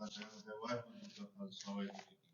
ਦਾ time ਹੈ। ਵਾਹਿਗੁਰੂ ਜੀ ਕਾ ਖਾਲਸਾ ਵਾਹਿਗੁਰੂ ਜੀ ਕੀ ਫਤਿਹ।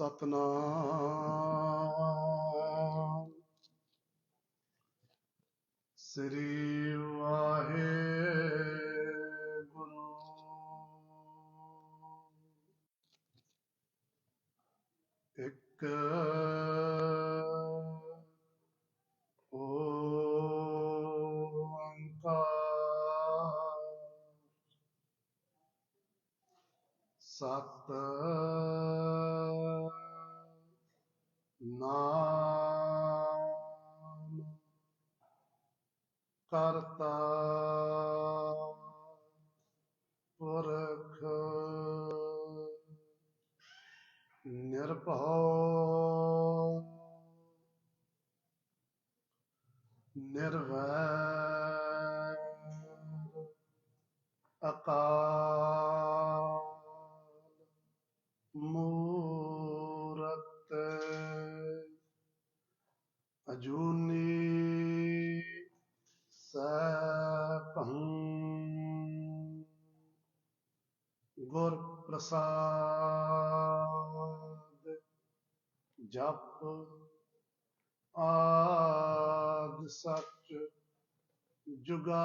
ਸਤਨਾਮ ਸ੍ਰੀ ਵਾਹਿਗੁਰੂ। ਇੱਕ ਓੰਕਾਰ ਸਤ ਨਾਮ ਕਰਤਾ ਪੁਰਖ ਨਿਰਭਉ ਨਿਰਵੈਰ ਅਕਾਲ ਮੂਰਤ ਅਜੂਨੀ ਸੈਭੰ ਗੁਰ ਪ੍ਰਸਾਦ ਜਪ ਆਦਿ ਸਚ ਜੁਗਾਦ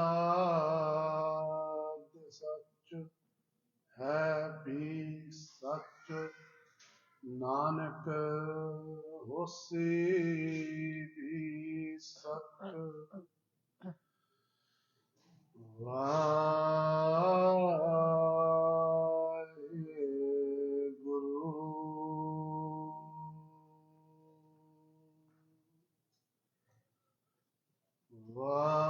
ਸਚ ਹੈ ਵੀ ਸਚ ਨਾਨਕ ਹੋਸੀ ਵੀ ਸਚ। ਵਾਹਿਗੁਰੂ ਵਾਹਿਗੁਰੂ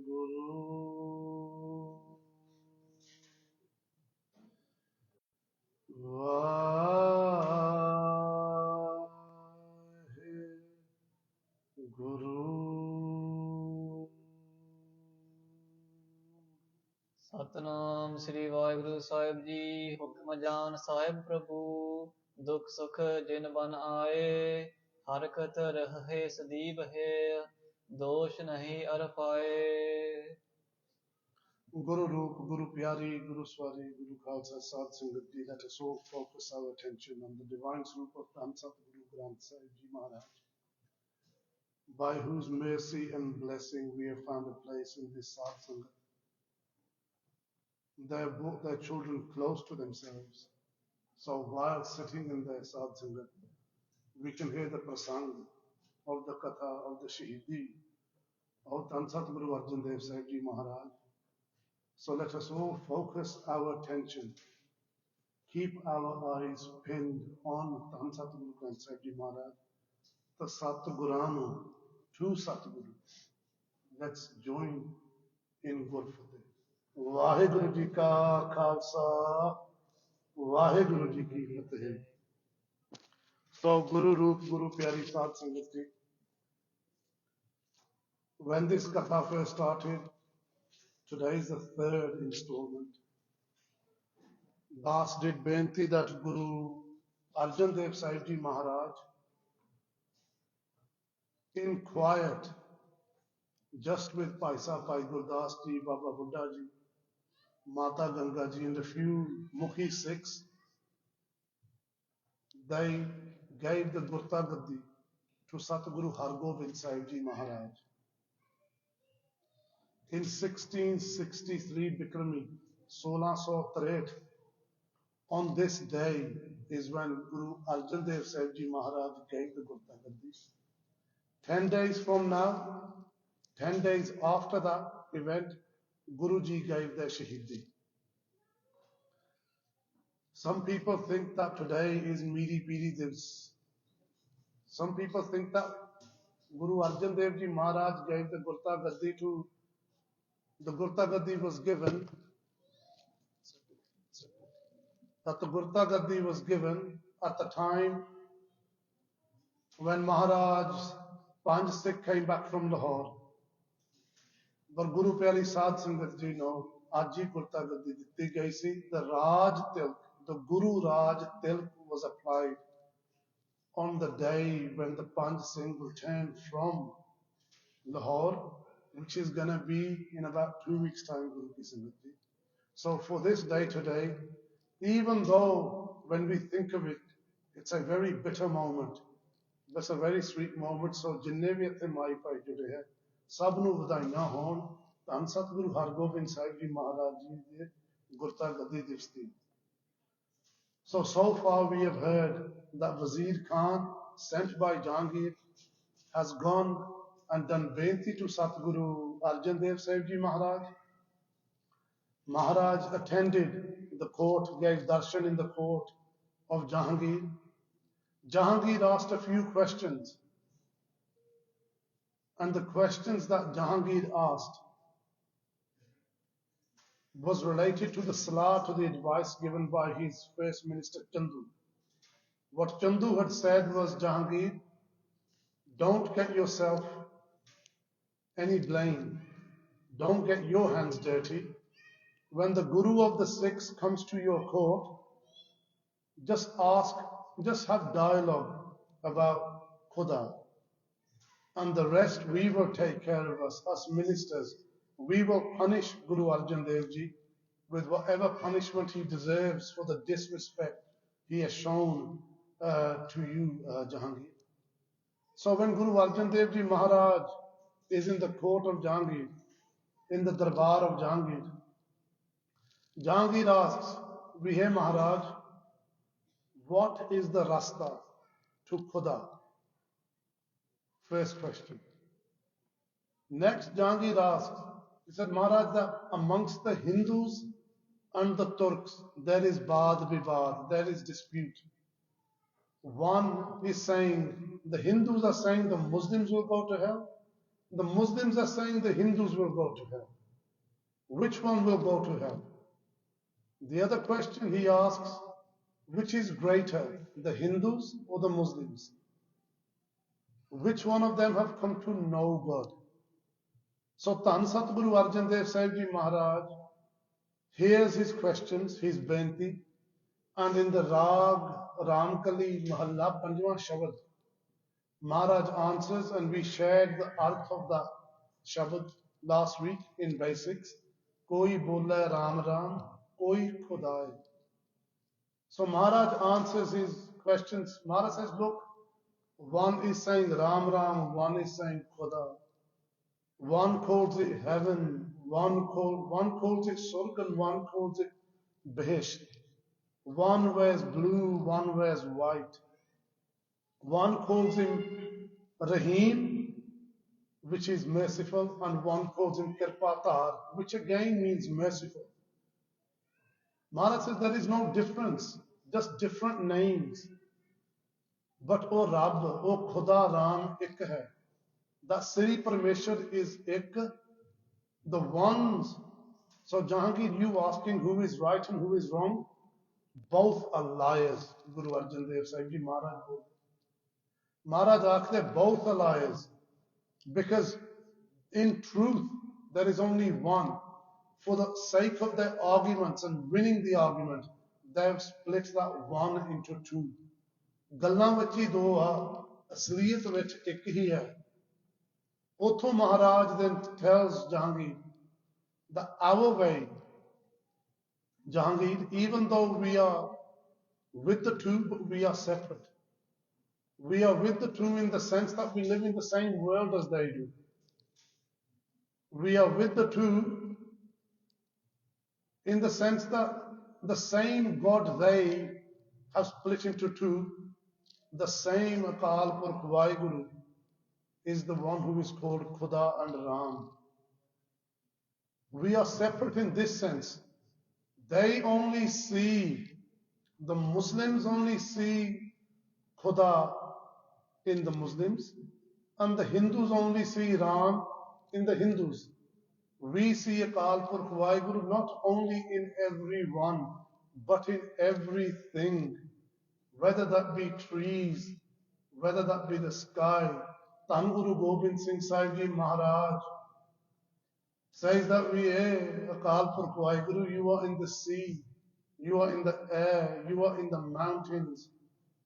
ਵਾਹਿਗੁਰੂ ਵਾਹਿਗੁਰੂ। ਸਤਨਾਮ ਸ੍ਰੀ ਵਾਹਿਗੁਰੂ ਸਾਹਿਬ ਜੀ। ਹੁਕਮ ਜਾਨ ਸਾਹਿਬ ਪ੍ਰਭੂ, ਦੁਖ ਸੁਖ ਜਿਨ ਬਨ ਆਏ। ਹਰਕਤ ਰਹੇ ਸਦੀਵ ਹੈ, ਦੋਸ਼ ਨਹੀਂ ਅਰ ਪਾਏ। Guru Roop, Guru Pyari, Guru Swari, Guru Khalsa, Sadh Sangat Ji, let us all focus our attention on the divine swoop of Dhan Satguru Granth Sahib Ji Maharaj, by whose mercy and blessing we have found a place in this Sadh Sangat. They have brought their children close to themselves, so while sitting in their Sadh Sangat, we can hear the prasang of the Katha, of the Shaheedi, of Dhan Satguru Arjan Dev Sahib Ji Maharaj. So let us all focus our attention, keep our eyes pinned on Dhan Satguru Granth Sahib Ji Maharaj, the Satguranu, two Satguru. Let's join in Gur Fateh. Vaheguru Ji Ka Khalsa, Waheguru ji की फतेह। So Guru Roop, Guru Pyari Sadh Sangat ji, when this Katha first started, today is the third installment. Das did benti that Guru Arjan Dev Sahib Ji Maharaj, in quiet, just with Paisa Pai Gurdas Ji, Baba Buddha Ji, Mata Ganga Ji, and a few Mukhi Sikhs, they gave the Gurta Gaddi to Satguru Hargobind Sahib Ji Maharaj. In 1663 Bikrami, 1663, on this day is when Guru Arjan Dev Sahib Ji Maharaj gave the Gurta Gaddi. 10 days from now, 10 days after that event, Guruji gave their Shaheedi. Some people think that today is Miri Piri Divs. Some people think that Guru Arjan Dev Ji Maharaj gave the Gurta Gaddi to, the Gurta Gaddi was given, that the Gurta Gaddi was given at the time when Maharaj Panj Sikh came back from Lahore. But Guru Pyari Sadh Sangat Ji know, Aji Gurta Gaddi ditti gayi si, the Raj Tilk, the Guru Raj Tilk was applied on the day when the Panj Singh returned from Lahore, which is going to be in about 2 weeks' time, Guru Ki Sangat Ji. So for this day today, even though when we think of it, it's a very bitter moment, it's a very sweet moment. So जिन्ने भी इत्थे माई भाई जुड़े हैं, सब नूं ਵਧਾਈਆਂ ਹੋਣ ਧੰਨ ਸਤਿਗੁਰੂ ਹਰਗੋਬਿੰਦ ਸਾਹਿਬ ਜੀ ਮਹਾਰਾਜ ਜੀ ਦੇ ਗੁਰਤਾ ਗੱਦੀ ਦਿਵਸ ਦੀ। So far we have heard that Wazir Khan, sent by Jahangir, has gone and done benti to Satguru Arjan Dev Sahib Ji Maharaj. Maharaj attended the court, gave darshan in the court of Jahangir. Jahangir asked a few questions, and the questions that Jahangir asked was related to the salah, to the advice given by his First Minister Chandu. What Chandu had said was, Jahangir, don't get yourself any blame. Don't get your hands dirty. When the Guru of the Sikhs comes to your court, just ask, just have dialogue about Khuda. And the rest we will take care of us ministers. We will punish Guru Arjan Dev Ji with whatever punishment he deserves for the disrespect he has shown to you, Jahangir. So when Guru Arjan Dev Ji Maharaj is in the court of Jahangir, in the darbar of Jahangir, Jahangir asks, we hear Maharaj, what is the rasta to Khuda? First question. Next, Jahangir asks, he said, Maharaj, that amongst the Hindus and the Turks, there is Bad Vibad, there is dispute. One is saying, the Hindus are saying the Muslims will go to hell. The Muslims are saying the Hindus will go to hell. Which one will go to hell? The other question he asks, which is greater, the Hindus or the Muslims? Which one of them have come to know God? So Dhan Satguru Arjan Dev Sahib Ji Maharaj hears his questions, his benti, and in the Rag Ramkali Mahalla Panjwa Shabad, Maharaj answers, and we shared the arth of that Shabad last week in basics. Koi bola Ram Ram, koi Khudai. So Maharaj answers his questions. Maharaj says, look, one is saying Ram Ram, one is saying Khuda. One calls it heaven, one calls it Surg, and one calls it Behesht. One wears blue, one wears white. One calls him Rahim, which is merciful, and one calls him Kirpatar, which again means merciful. Maharaj says there is no difference, just different names. But O Rab, O Khuda Ram Ik hai. That Sri Parameshwar is Ik, the ones. So Jahangir, you asking who is right and who is wrong? both are liars. Guru Arjan Dev Sahib Ji Maharaj bol. Maharaj asked, both are liars. Because in truth, there is only one. For the sake of their arguments and winning the argument, they have split that one into two. ਗੱਲਾਂ ਵਿੱਚ ਹੀ ਦੋ ਆ, ਅਸਲੀਅਤ ਵਿੱਚ ਇੱਕ ਹੀ ਹੈ. ਉੱਥੋਂ ਮਹਾਰਾਜ then tells Jahangir that our way, Jahangir, even though we are with the two, but we are separate. We are with the two in the sense that we live in the same world as they do. We are with the two in the sense that the same God they have split into two, the same Akal Purkh Vaheguru is the one who is called Khuda and Ram. We are separate in this sense. They only see, the Muslims only see Khuda in the Muslims, and the Hindus only see Ram in the Hindus. We see Akal Purkh Vaheguru not only in everyone, but in everything, whether that be trees, whether that be the sky. Dhan Guru Gobind Singh Sahib Ji Maharaj says that we, Akal Purkh Vaheguru, you are in the sea, you are in the air, you are in the mountains,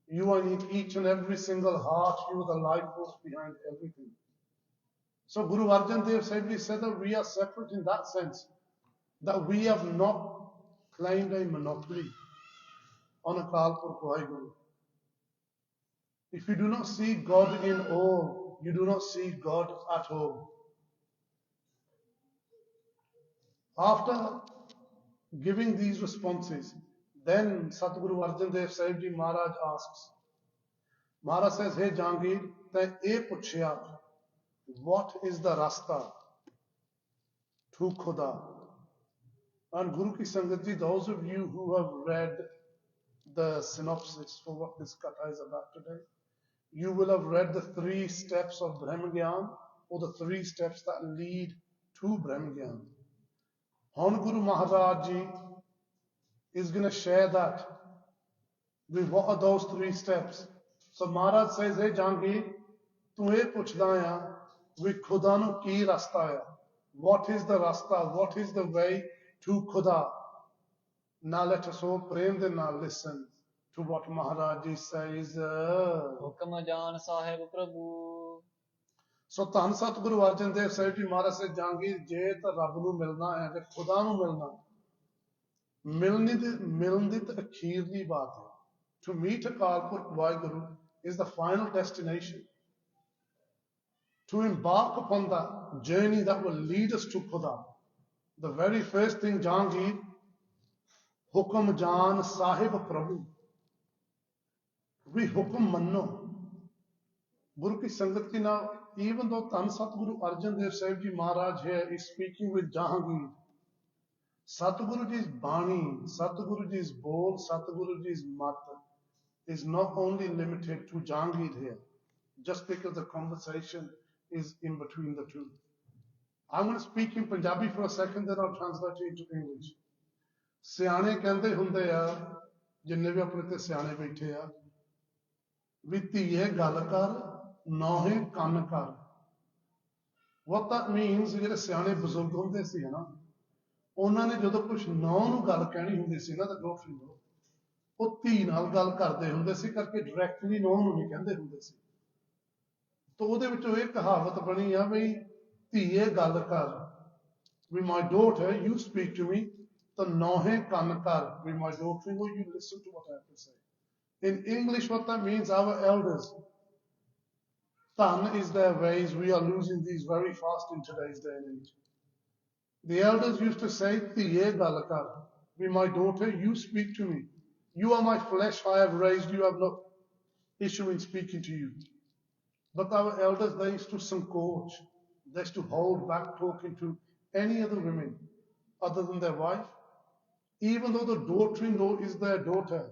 you are in each and every single heart, you are the life force behind everything. So Guru Arjan Dev Sahib Ji said that we are separate in that sense, that we have not claimed a monopoly on Akal Purkh Vaheguru. If you do not see God in all, you do not see God at all. After giving these responses, then Satguru Arjan Dev Sahib Ji Maharaj asks, Maharaj says, hey Jahangir, te eh puchhiya, what is the rasta to Khuda? And Guru Ki Sangat Ji, those of you who have read the synopsis for what this katha is about today, you will have read the 3 steps of Brahmgian, or the 3 steps that lead to Brahmgian. Hon Guru Maharaj Ji is going to share that. With what are those 3 steps? So Maharaj says, hey Jahangir, tu eh puchda hai, with Khuda nu ki rasta hai? What is the rasta? What is the way to Khuda? Now let us all pray and then now listen to what Maharaj Ji says. ਹੁਕਮ ਜਾਨ ਸਾਹਿਬ ਪ੍ਰਭੂ. So ਧੰਨ ਸਤਿਗੁਰੂ ਅਰਜਨ ਦੇਵ ਸਾਹਿਬ ਜੀ ਮਹਾਰਾਜ ਸੇ ਜਹਾਂਗੀਰ, ਜੇ ਤਾਂ ਰੱਬ ਨੂੰ ਮਿਲਣਾ ਹੈ ਤੇ ਖੁਦਾ ਨੂੰ ਮਿਲਣਾ, ਮਿਲਣ ਦੀ ਤਾਂ ਅਖੀਰਲੀ ਬਾਤ ਹੈ. To meet Akal Purkh Vaheguru is the final destination. To embark upon that journey that will lead us to Khuda, the very first thing, Jahangir, Hukam Jaan Sahib Prabhu. We Hukum Manno. Guru Ki Sangat Ki now, even though Dhan Satguru Arjan Dev Sahib Ji Maharaj here is speaking with Jahangir, Satguru Ji's Bani, Satguru Ji's Bol, Satguru Ji's Mat is not only limited to Jahangir here, just because the conversation is in between the two. I'm going to speak in Punjabi for a second, then I'll translate it into English. ਸਿਆਣੇ ਕਹਿੰਦੇ ਹੁੰਦੇ ਆ, ਜਿੰਨੇ ਵੀ ਆਪਣੇ ਤੇ ਸਿਆਣੇ ਬੈਠੇ ਆ, ਵੀ ਧੀਏ ਗੱਲ ਕਰ, ਨੌਹੇ ਕੰਨ ਕਰ. What that means, ਜਿਹੜੇ ਸਿਆਣੇ ਬਜ਼ੁਰਗ ਹੁੰਦੇ ਸੀ ਨਾ, ਉਹਨਾਂ ਨੇ ਜਦੋਂ ਕੁਝ ਨੌ ਨੂੰ ਗੱਲ ਕਹਿਣੀ ਹੁੰਦੀ ਸੀ ਨਾ, ਤਾਂ ਡੋਟਰੀ ਨੂੰ ਉਹ ਧੀ ਨਾਲ ਗੱਲ ਕਰਦੇ ਹੁੰਦੇ ਸੀ, ਕਰਕੇ ਡਾਇਰੈਕਟਲੀ ਨੌ ਨੂੰ ਨਹੀਂ ਕਹਿੰਦੇ ਹੁੰਦੇ ਸੀ. ਤਾਂ ਉਹਦੇ ਵਿੱਚੋਂ ਇਹ ਕਹਾਵਤ ਬਣੀ ਆ ਵੀ ਧੀਏ ਗੱਲ ਕਰ, ਵੀ my daughter, you speak to me, ਤਾਂ ਨੌਹੇ ਕੰਨ ਕਰ, ਵੀ my daughter, will you listen to what I have to say. In English, what that means, our elders, Tan is their ways. We are losing these very fast in today's day and age. The elders used to say, Tiye gal kar, be my daughter, you speak to me. You are my flesh, I have raised you, I have no issue in speaking to you. But our elders, they used to sankoch, they used to hold back talking to any other women other than their wife, even though the daughter-in-law is their daughter.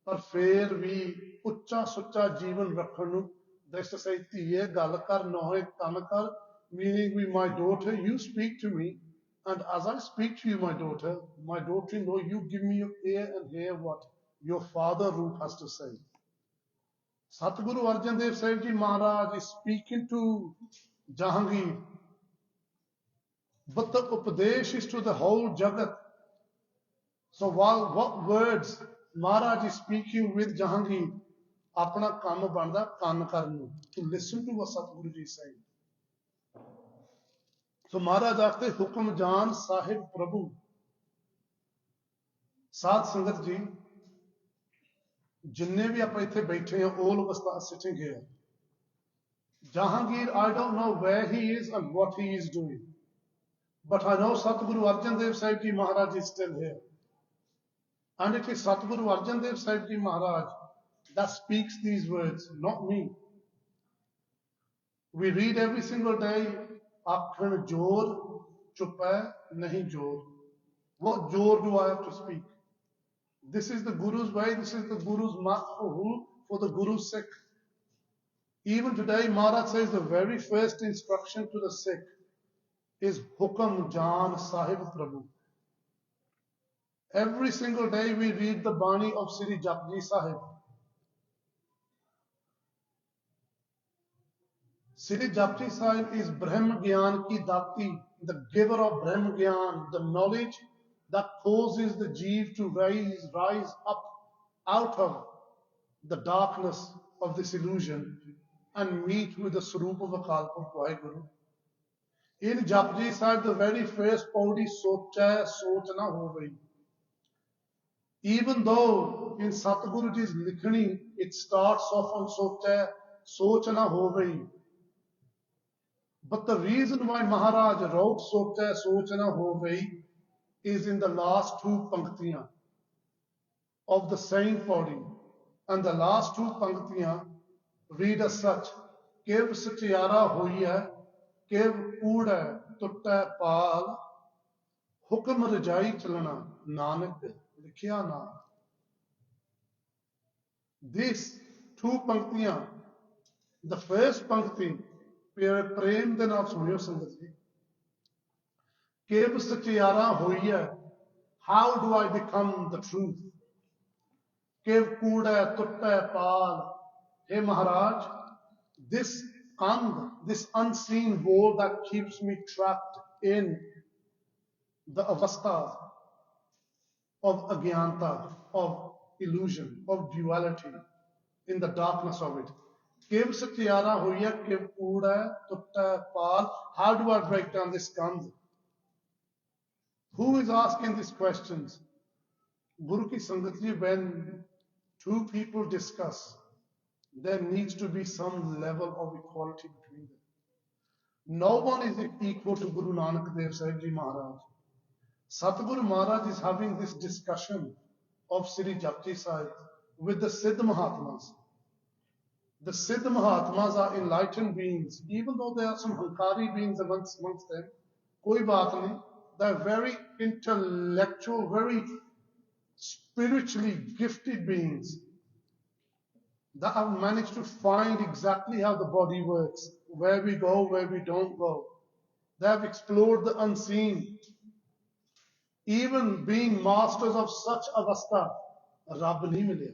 But fair we ucha sucha jeevan rakhan nu, they used to say, Tiye gal kar, nohe kan kar, meaning, we, my daughter, you speak to me, and as I speak to you, my daughter-in-law, you give me your ear and hear what your father Roop has to say. Satguru Arjan Dev Sahib Ji Maharaj is speaking to Jahangir, but the Upadesh is to the whole Jagat. So while what words Maharaj is speaking with Jahangir, apna kam banda kan karnu, to listen to what Satguru Ji is saying. So Maharaj asked, Hukam Jan Sahib Prabhu. Sadh Sangat Ji, जिन्ने भी आप इत्थे बैठे हैं, all of us that are sitting here. Jahangir, I don't know where he is and what he is doing. But I know Satguru Arjan Dev Sahib Ji Maharaj is still here. And it is Satguru Arjan Dev Sahib Ji Maharaj that speaks these words, not me. We read every single day, Akhan Jor, Chupa, Nahi Jor. What Jor do I have to speak? This is the Guru's way, this is the Guru's mark for who? For the Guru's Sikh. Even today, Maharaj says the very first instruction to the Sikh is Hukam Jan Sahib Prabhu. Every single day we read the Bani of Sri Japji Sahib. Sri Japji Sahib is Brahmgian ki dati, the giver of Brahmgian, the knowledge that causes the Jeev to rise up out of the darkness of this illusion and meet with the Sarup of Akal Purkh Vaheguru. In Japji Sahib, the very first paudi socha soch na ho gayi. Even though in Satguru Ji's likhani it starts off on socha soch na ho gayi. But the reason why Maharaj wrote socha soch na ho gayi is in the last two panktiyan of the same paudi. And the last two panktiyan read as such: Kiv satyara hui hai, Kiv kooda tutta paal, Hukam rajai chalana, Nanak likhya na. These two panktiyan, the first pankti, prem de naal sunyo sangat ji. Kiv satyara hui hai, how do I become the truth? Kiv kooda tutta paal, Hey Maharaj, this this unseen wall that keeps me trapped in the avastha of agyanta, of illusion, of duality, in the darkness of it. Kiv satyara hoya, kiv kuda tutta pal. How do I break down this skandh? Who is asking these questions? Guru ki sangat ji, when two people discuss, there needs to be some level of equality between them. No one is equal to Guru Nanak Dev Sahib Ji Maharaj. Satguru Maharaj is having this discussion of Sri Japji Sahib with the Siddh Mahatmas. The Siddh Mahatmas are enlightened beings, even though there are some Hankari beings amongst them. Koi baat nahi. They are very intellectual, very spiritually gifted beings that have managed to find exactly how the body works, where we go, where we don't go. They have explored the unseen. Even being masters of such avastha, Rabb nahi milya.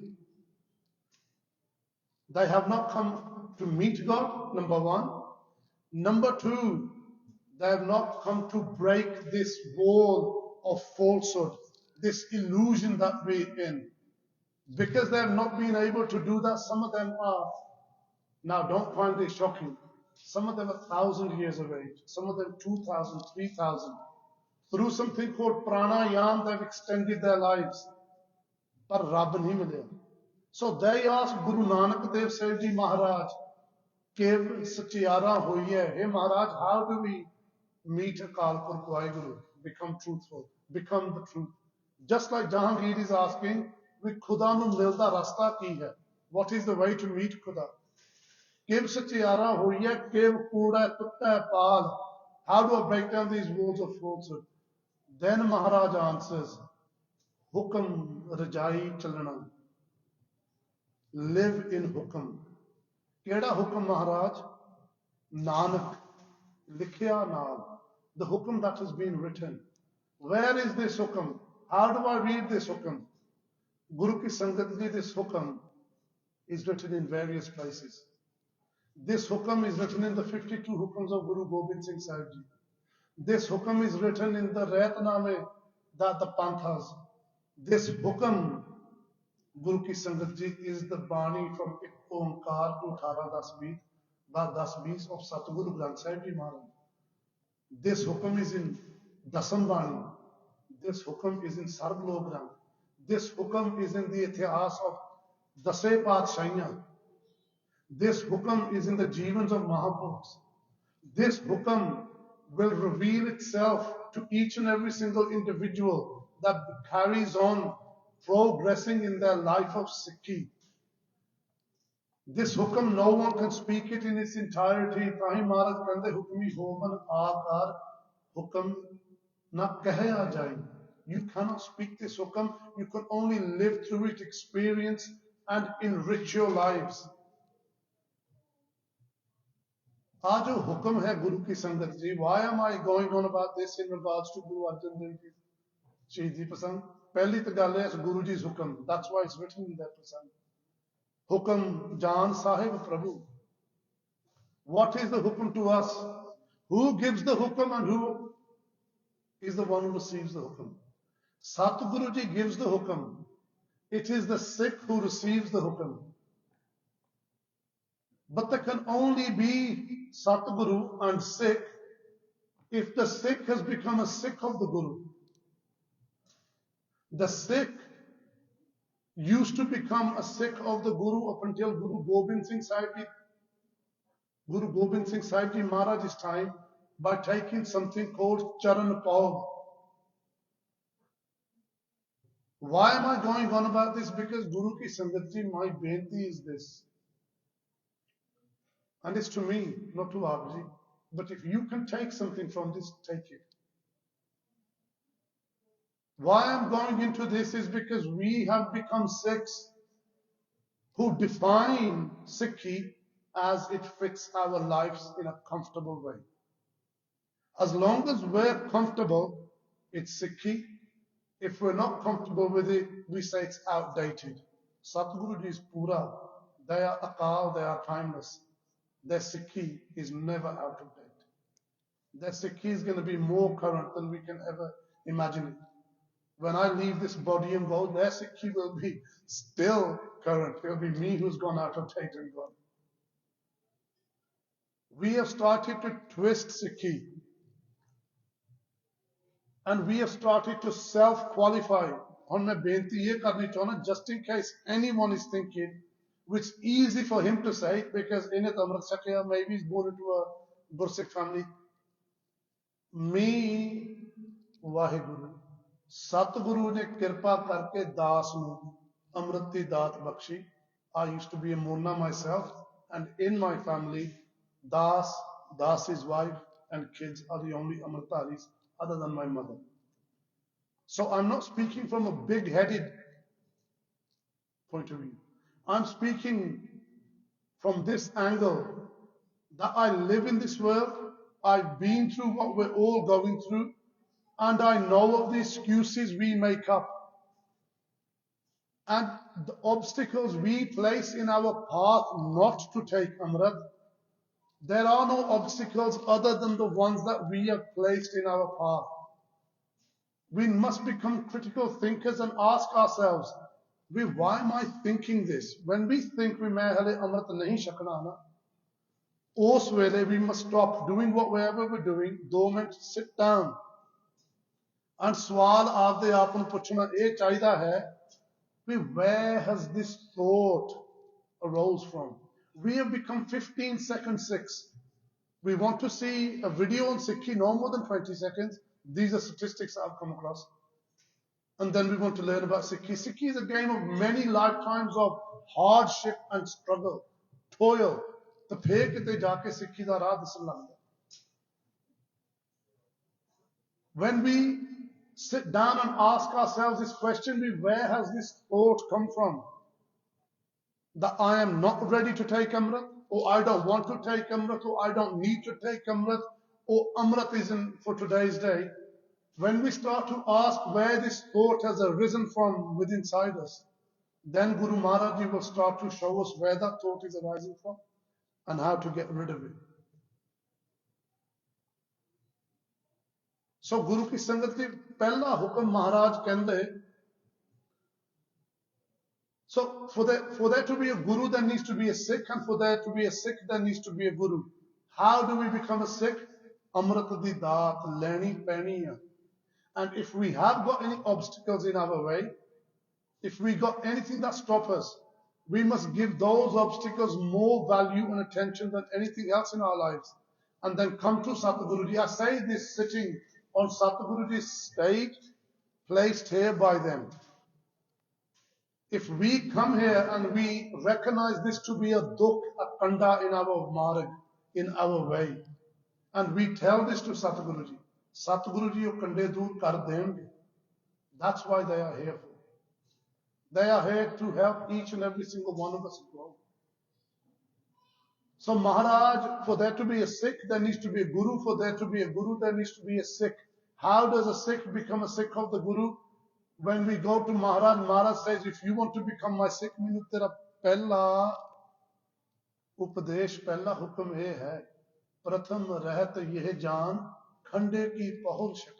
They have not come to meet God, number one. Number two, they have not come to break this wall of falsehood, this illusion that we're in. Because they have not been able to do that, some of them are, now don't find this shocking, some of them are 1,000 years of age, some of them 2,000, 3,000. Through something called pranayam, they've extended their lives. But Rabb nahi milya. So they asked Guru Nanak Dev Sahib Ji Maharaj, Kiv satyara hui hai. Hey Maharaj, how do we meet Akal Purkh Vaheguru, become truthful, become the truth? Just like Jahangir is asking, we Khuda nu milda rasta ki hai? What is the way to meet Khuda? Kiv satyara hui hai, kiv kooda tutta paal. How do I break down these walls of falsehood? Then Maharaj answers, Hukam rajai chalana. Live in Hukam. Keda Hukam Maharaj? Nanak. Likhya naal. The Hukam that has been written. Where is this Hukam? How do I read this Hukam? Guru ki Sangat ji, this hukam is written in various places. This hukam is written in the 52 hukams of Guru Gobind Singh Sahib ji. This hukam is written in the Raitname, that the Panthas. This hukam, Guru ki Sangat ji, is the Bani from Ik Onkar to 18 Das Beat, the Das Beats of Satguru Granth Sahib ji Maharaj. This hukam is in Dasam Bani. This hukam is in Sarv Lok Rang. This hukam is in the Itihas of Dase Paatshaiyan. This hukam is in the Jivans of Mahapurukhs. This hukam will reveal itself to each and every single individual that carries on progressing in their life of Sikhi. This hukam, no one can speak it in its entirety. Tahi Maharaj kande hukmi homan aakar hukam na kahe aa jai. You cannot speak this hukam. You can only live through it, experience and enrich your lives. आज जो हुक्म है गुरु की संगत जी, why am I going on about this in regards to Guru Arjan Dev ji Shaheedi Pasand? पहली तो गल है गुरु जी हुक्म, that's why it's written in that Pasand. Hukum Jan Sahib Prabhu. What is the hukum to us? Who gives the hukum and who is the one who receives the hukum? Satguru ji gives the hukum. It is the Sikh who receives the hukum. But there can only be Satguru and Sikh if the Sikh has become a Sikh of the Guru. The Sikh used to become a Sikh of the Guru up until Guru Gobind Singh Sahib Ji Maharaj's time by taking something called Charan Paul. Why am I going on about this? Because Guru Ki Sangat Ji, my benti is this. And it's to me, not to Abji. But if you can take something from this, take it. Why I'm going into this is because we have become Sikhs who define Sikhi as it fits our lives in a comfortable way. As long as we're comfortable, it's Sikhi. If we're not comfortable with it, we say it's outdated. Satguru Ji is pura. They are akal, they are timeless. Their Sikhi is never out of date. Their Sikhi is going to be more current than we can ever imagine it. When I leave this body and go, their Sikhi will be still current. It will be me who's gone out of date and gone. We have started to twist Sikhi. And we have started to self-qualify. And मैं बेनती ये करनी चाहूँ, just in case anyone is thinking, which is easy for him to say, because in it Amrit Shakya, maybe he's born into a Gursikh family. Me, Waheguru. Satguru ne kirpa karke das nu Amriti daat bakshi. I used to be a Murna myself, and in my family, Das, Das's wife, and kids are the only Amritaris other than my mother. So I'm not speaking from a big-headed point of view. I'm speaking from this angle that I live in this world, I've been through what we're all going through, and I know of the excuses we make up and the obstacles we place in our path not to take Amrit. There are no obstacles other than the ones that we have placed in our path. We must become critical thinkers and ask ourselves, why am I thinking this? When we think we may have Amrit nahi shakna na, us wele we must stop doing whatever we're doing, 2 minutes, sit down. And swal aapde aap nu puchna eh chaida hai, where has this thought arose from? We have become 15-second Sikhs. We want to see a video on Sikhi no more than 20 seconds. These are statistics I've come across. And then we want to learn about Sikhi. Sikhi is a game of many lifetimes of hardship and struggle, toil. The phir kite jaake Sikhi da raah disan lagda. When we sit down and ask ourselves this question, where has this thought come from? That I am not ready to take Amrit, or I don't want to take Amrit, or I don't need to take Amrit, or Amrit isn't for today's day. When we start to ask where this thought has arisen from within inside us, Then Guru Maharaj Ji will start to show us where that thought is arising from and how to get rid of it. So Guru ki sangat di pehla hukum Maharaj kende. So for there to be a Guru, there needs to be a Sikh, and for there to be a Sikh, there needs to be a Guru. How do we become a Sikh? Amrit di daat leni peni hai. And if we have got any obstacles in our way, if we got anything that stops us, we must give those obstacles more value and attention than anything else in our lives. And then come to Satguruji. I say this sitting on Satguruji's stage, placed here by them. If we come here and we recognize this to be a dukh, a kanda in our marg, in our way, and we tell this to Satguruji, Satguruji o kande dur kar denge. That's why they are here for. They are here to help each and every single one of us grow. So Maharaj, for there to be a Sikh, there needs to be a Guru. For there to be a Guru, there needs to be a Sikh. How does a Sikh become a Sikh of the Guru? When we go to Maharaj, Maharaj says, if you want to become my Sikh, minu tera pehla upadesh, pehla hukum ye hai. Pratham rahat yeh jaan, khande ki pahul shake.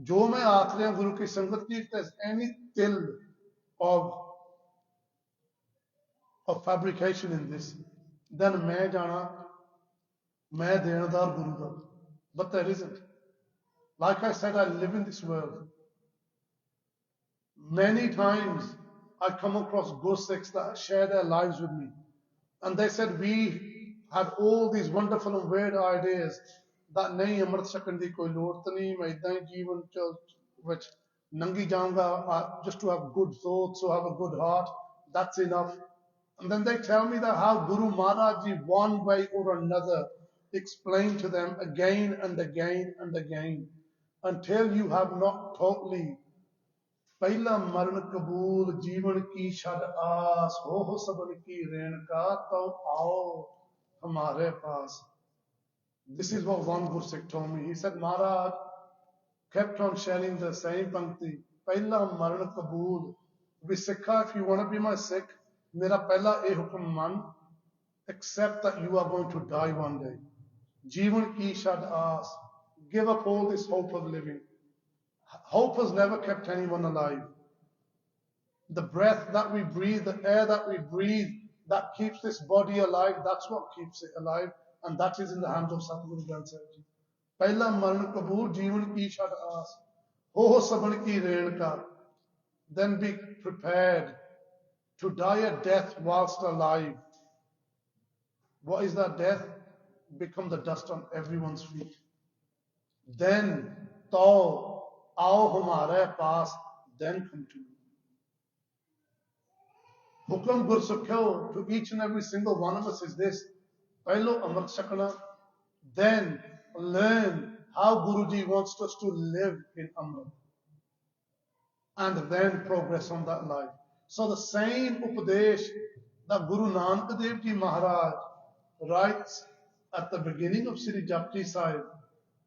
Jo main aakh raha Guru ki sangat ki, if there's any till of fabrication in this, then main jana, main denadar Guru da. But there isn't. Like I said, I live in this world. Many times I come across Gursikhs that share their lives with me. And they said, we had all these wonderful and weird ideas that nahi amrit shakan di koi lod ta nahi, main iddaਂ hi jeevan which nangi jaunga just to have good thoughts, to have a good heart, that's enough. And then they tell me that how Guru Maharaj Ji one way or another explained to them again and again and again until you have not totally पहला मरण कबूल जीवन की छड़ आस हो सबन की रेणका तो आओ हमारे पास. This is what one Gursikh told me. He said Maharaj kept on sharing the same pankti. Pehla maran kabul. We Sikha, if you want to be my Sikh, mera pehla eh hukum man, accept that you are going to die one day. Jeevan ki shad aas. Give up all this hope of living. Hope has never kept anyone alive. The breath that we breathe, the air that we breathe, that keeps this body alive, that's what keeps it alive. And that is in the hands of Satguru Granth Sahib Ji. Pehla maran kabul, jeevan ki shad aas. Ho saban ki renka. Then be prepared to die a death whilst alive. What is that death? Become the dust on everyone's feet. Then, to aao hamare paas, then come to me. Hukum Gursikhyo to each and every single one of us is this. Pehlo Amrit Shakana, then learn how Guruji wants us to live in Amrit. And then progress on that life. So the same Upadesh that Guru Nanak Dev Ji Maharaj writes at the beginning of Sri Japji Sahib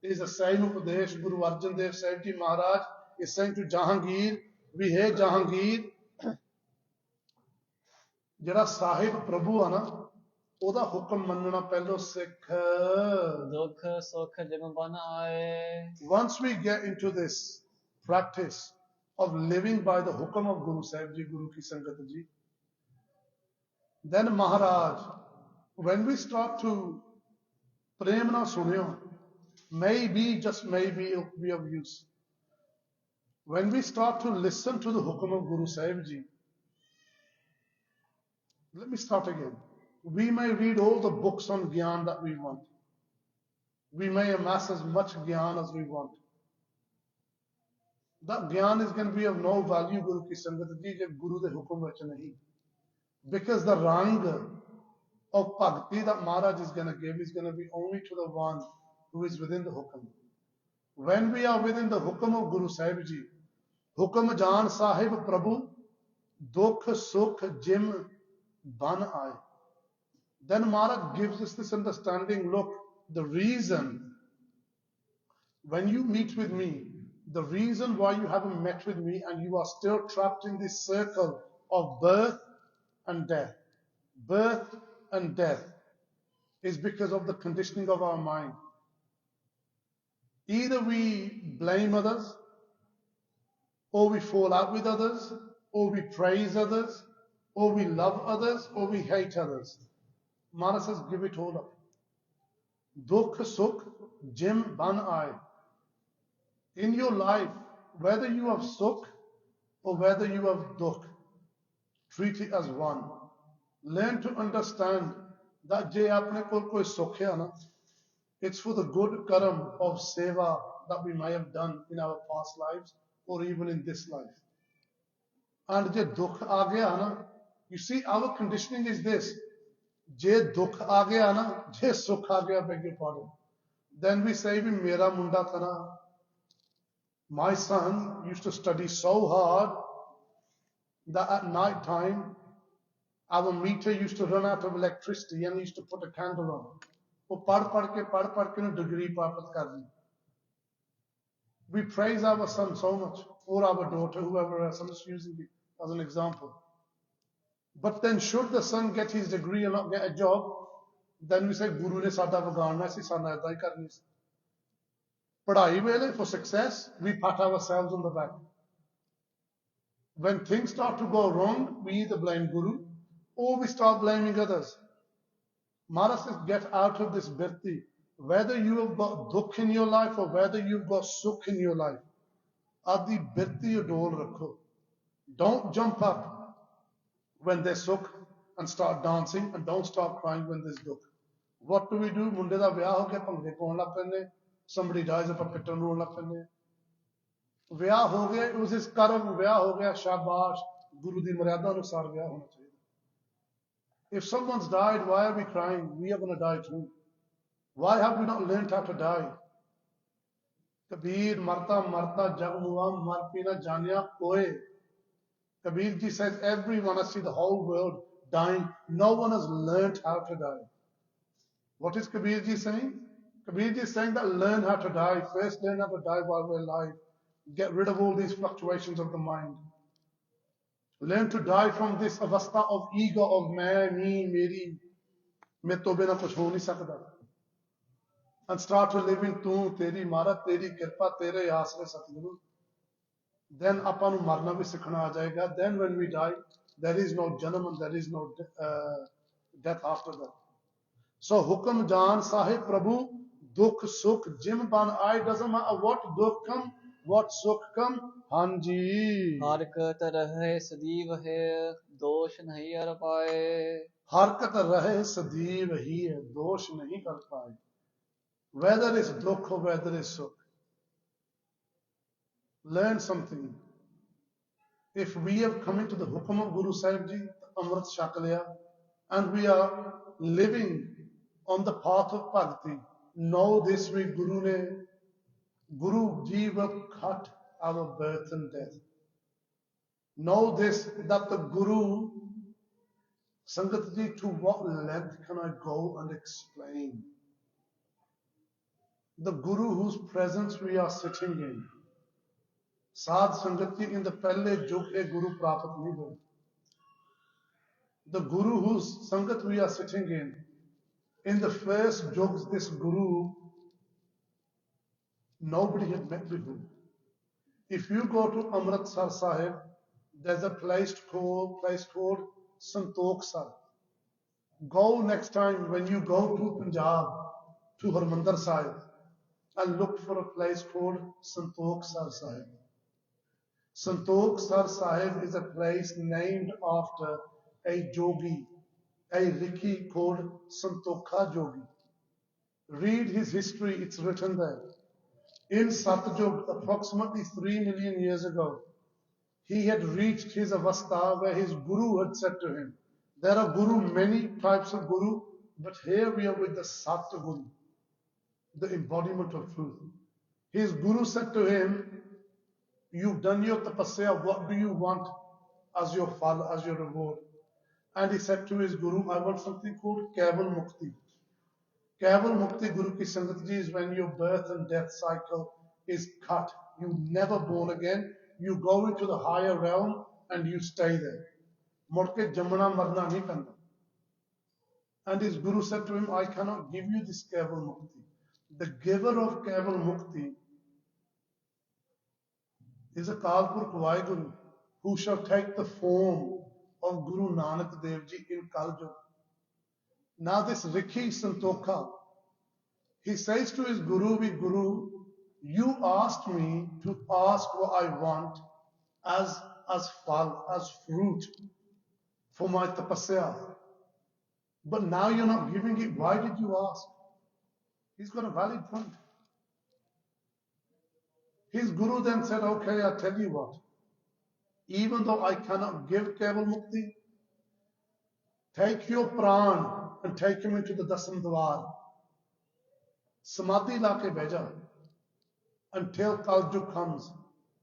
is the same Upadesh Guru Arjan Dev Sahib Ji Maharaj is saying to Jahangir, we hear Jahangir, ਜਿਹੜਾ ਸਾਹਿਬ ਪ੍ਰਭੂ ਆ ਨਾ ਉਹਦਾ ਹੁਕਮ ਮੰਨਣਾ ਪਹਿਲੋਂ ਸਿੱਖ ਦੁੱਖ ਸੁਖ ਜਿਮ ਬਨ ਆਏ. Once we get into this practice of living by the hukum of Guru Sahib Ji, Guru ki Sangat Ji, then Maharaj, when we start to prem na sunyo, maybe, just maybe it will be of use. When we start to listen to the hukum of Guru Sahib Ji, let me start again. We may read all the books on Gyan that we want. We may amass as much Gyan as we want. That Gyan is going to be of no value, Guru ki Sangat Ji, if Guru de hukum vich nahi. Because the rang of bhakti that Maharaj is going to give is going to be only to the one who is within the hukum. When we are within the hukum of Guru Sahib Ji, hukum jaan sahib Prabhu, dukh sukh jim ban aaye. Then Maharaj gives us this understanding, look, the reason when you meet with me, The reason why you haven't met with me and you are still trapped in this circle of birth and birth and death, is because of the conditioning of our mind. Either we blame others, or we fall out with others, or we praise others, or we love others, or we hate others. Mara says, give it all up. Dukh sukh jim ban aaye. In your life, whether you have sukh or whether you have dukh, treat it as one. Learn to understand that je apne kol koi sukh hai na, it's for the good karam of seva that we may have done in our past lives or even in this life. And je dukh aa gaya na, you see, our conditioning is this. Je dukh aa gaya na, je sukh aa gaya, beg your pardon. Then we say, mera munda tha na. My son used to study so hard that at night time, our meter used to run out of electricity and he used to put a candle on. वो पढ़ के degree प्राप्त कर ली. We praise our son so much, or our daughter, whoever else. I'm just using it as an example. But then, should the son get his degree and not get a job, then we say, Guru ne sada vagaana si, sana eda hi karni si. Padhai vele, for success, we pat ourselves on the back. When things start to go wrong, we either blame Guru or we start blaming others. Mara says, get out of this birthi. Whether you have got dukh in your life or whether you've got sukh in your life, adi birthi adol rakho. Don't jump up when there's sukh and start dancing, and don't start crying when there's dukh. What do? Munde da vyah ho gaya, bhangde paun lag pende. Somebody dies of a pittan roon lag pende. Vyah ho gaya, it was his karam, vyah ho gaya, shabash, Guru di maryada anusar vyah hona chahiye. If someone's died, why are we crying? We are going to die too. Why have we not learned how to die? Kabir marta marta jag muam mar pina janya koe. Kabir ji says, everyone, I see the whole world dying. No one has learned how to die. What is Kabir ji saying? Kabir ji is saying that learn how to die. First, learn how to die while we're alive. Get rid of all these fluctuations of the mind. Learn to die from this avastha of ego of main, me, meri, main to bina kuch ho nahi sakta. And start to live in tu, teri mara, teri kirpa, tere aasre satguru. Then apanu marna bhi sikhna aa jayega. Then when we die, there is no janam and there is no death after that. So hukam jaan sahib prabhu, dukh sukh jim ban aaye, doesn't matter what dukh come, what sukh come, hanji. हरकत रहे सदैव है दोष नहीं हर पाए. हरकत रहे सदैव ही है, दोष नहीं कर पाए. Whether it's dukh or whether it's sukh, learn something. If we have come into the hukum of Guru Sahib Ji, Amrit Shakalya, and we are living on the path of Bhakti, know this, we Guru Ji will cut our birth and death. Know this, that the Guru, Sangat Ji, to what length can I go and explain? The Guru whose presence we are sitting in. Sadh Sangat Ji, in the Pehle Jug a Guru Prapat nahi hoye. The Guru whose Sangat we are sitting in the first Jugs, this Guru, nobody had met before. If you go to Amritsar Sahib, there's a place called Santokh Sar. Go next time when you go to Punjab, to Harmandir Sahib, and look for a place called Santokh Sar Sahib. Santokh Sar Sahib is a place named after a yogi, a Riki called Santokha Yogi. Read his history, it's written there. In Satyug, approximately 3 million years ago, he had reached his avastha where his Guru had said to him, there are Guru, many types of Guru, but here we are with the Satya Guru, the embodiment of truth. His Guru said to him, you've done your tapasya, what do you want as your father, as your reward? And he said to his Guru, I want something called Keval Mukti. Keval Mukti, Guru ki Sangat Ji, is when your birth and death cycle is cut. You never born again. You go into the higher realm and you stay there. Murke jamna marna nahi penda. And his guru said to him, I cannot give you this Keval Mukti. The giver of Keval Mukti is a Kalpurk Vaiguru who shall take the form of Guru Nanak Dev Ji in Kaljug. Now this Rikhi Santokha, he says to his Guru, Guru, you asked me to ask what I want as fal, as fruit for my tapasya. But now you're not giving it. Why did you ask? He's got a valid point. His Guru then said, okay, I'll tell you what. Even though I cannot give Keval Mukti, take your pran and take him into the Dasam Dwar. Samadhi la ke beja until Kaljug comes.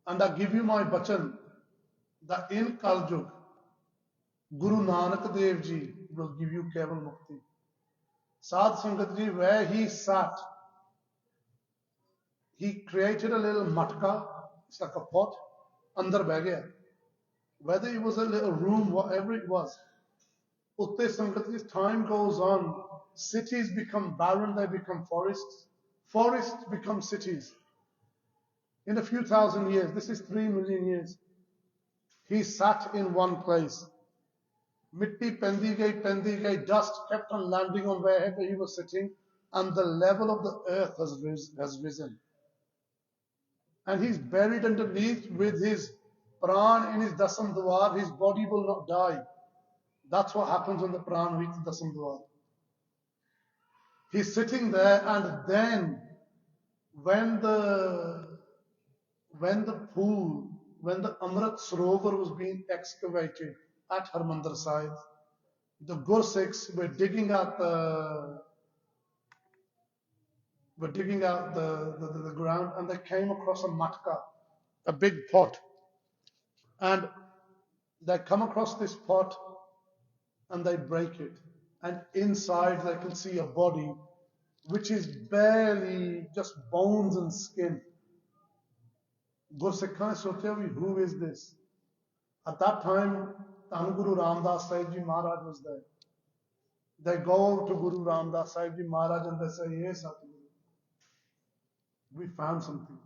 And I give you my bachan that in Kaljug, Guru Nanak Dev Ji will give you Keval Mukti. Sadh Sangat Ji, where he sat, he created a little matka, it's like a pot, andar beh gaya. Whether it was a little room, whatever it was. Utte Sangat Ji, time goes on, cities become barren, they become forests. Forests become cities. In a few thousand years, this is 3 million years, he sat in one place. Mitti pendi gai, dust kept on landing on wherever he was sitting, and the level of the earth has risen. And he's buried underneath with his pran in his Dasam Dwar, his body will not die. That's what happens when the pran reaches Dasam Dwar. He's sitting there, and then when the pool, when the Amrit Sarovar was being excavated at Harmandir Sahib, the Gursikhs were digging out the ground, and they came across a matka, a big pot. And they come across this pot and they break it. And inside they can see a body which is barely just bones and skin. Gursikhan Sotia, who is this? At that time, Guru Ramdas Sahib Ji Maharaj was there. They go to Guru Ramdas Sahib Ji Maharaj and they say, yes, Satguru, we found something.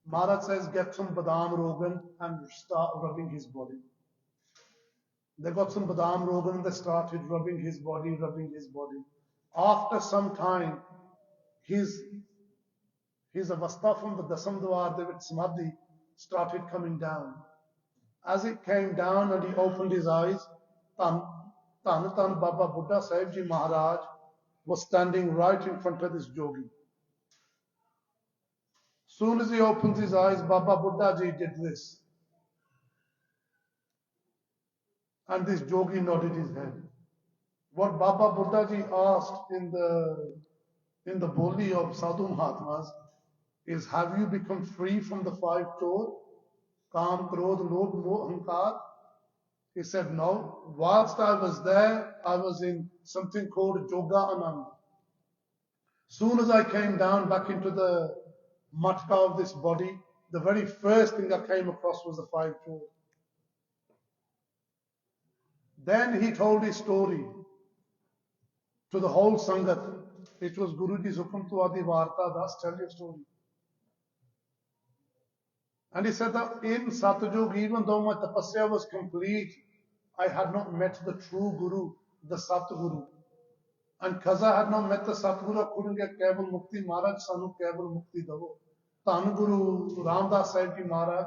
Maharaj says, get some Badam Rogan and start rubbing his body. They got some Badam Rogan and they started rubbing his body. After some time, his avastha from the Dasam Dwar, David Samadhi, started coming down. As it came down and he opened his eyes, Tan Baba Buddha Sahib Ji Maharaj was standing right in front of this yogi. Soon as he opens his eyes, Baba Buddha Ji did this. And this yogi nodded his head. What Baba Buddha Ji asked in the boli of Sadhu Mahatmas is, have you become free from the 5 chor? Kam, Krodh, Lobh, Moh, Ahankar? He said, no. Whilst I was there, I was in something called Yoga Anand. Soon as I came down back into the matka of this body, the very first thing I came across was the 5 chor. Then he told his story to the whole Sangat. It was Guruji's hukum to Adi Varta, thus tell your story. And he said that in Satjug, even though my tapasya was complete, I had not met the true Guru, the Satguru. And Katha had not met the Satguru, I couldn't get Keval Mukti. Maharaj Sanu Keval Mukti Davo. Tan Guru Ramdas Sahib Ji Maharaj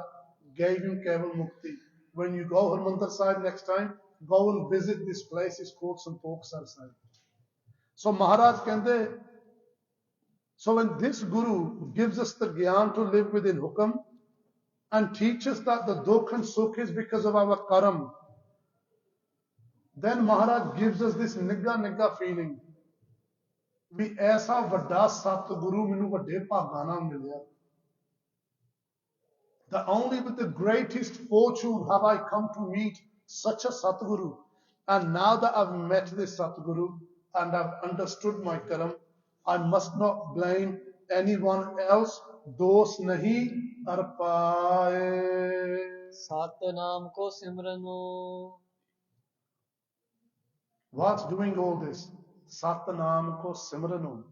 gave him Keval Mukti. When you go Harmandir Sahib next time, go and visit this place. It's called Santokhsar Sahib. So Maharaj Kende, so when this Guru gives us the Gyan to live within Hukam and teaches that the Dukh and Sukh is because of our Karam, then Maharaj gives us this nigga feeling. We aisa vadda Satguru minu vadde bhagana milya. That only with the greatest fortune have I come to meet such a Satguru. And now that I've met this Satguru and I've understood my Karam, I must not blame anyone else दोष नहीं अर पाए. सतनाम को सिमरनो. What's doing all this? Satnam ko simrano.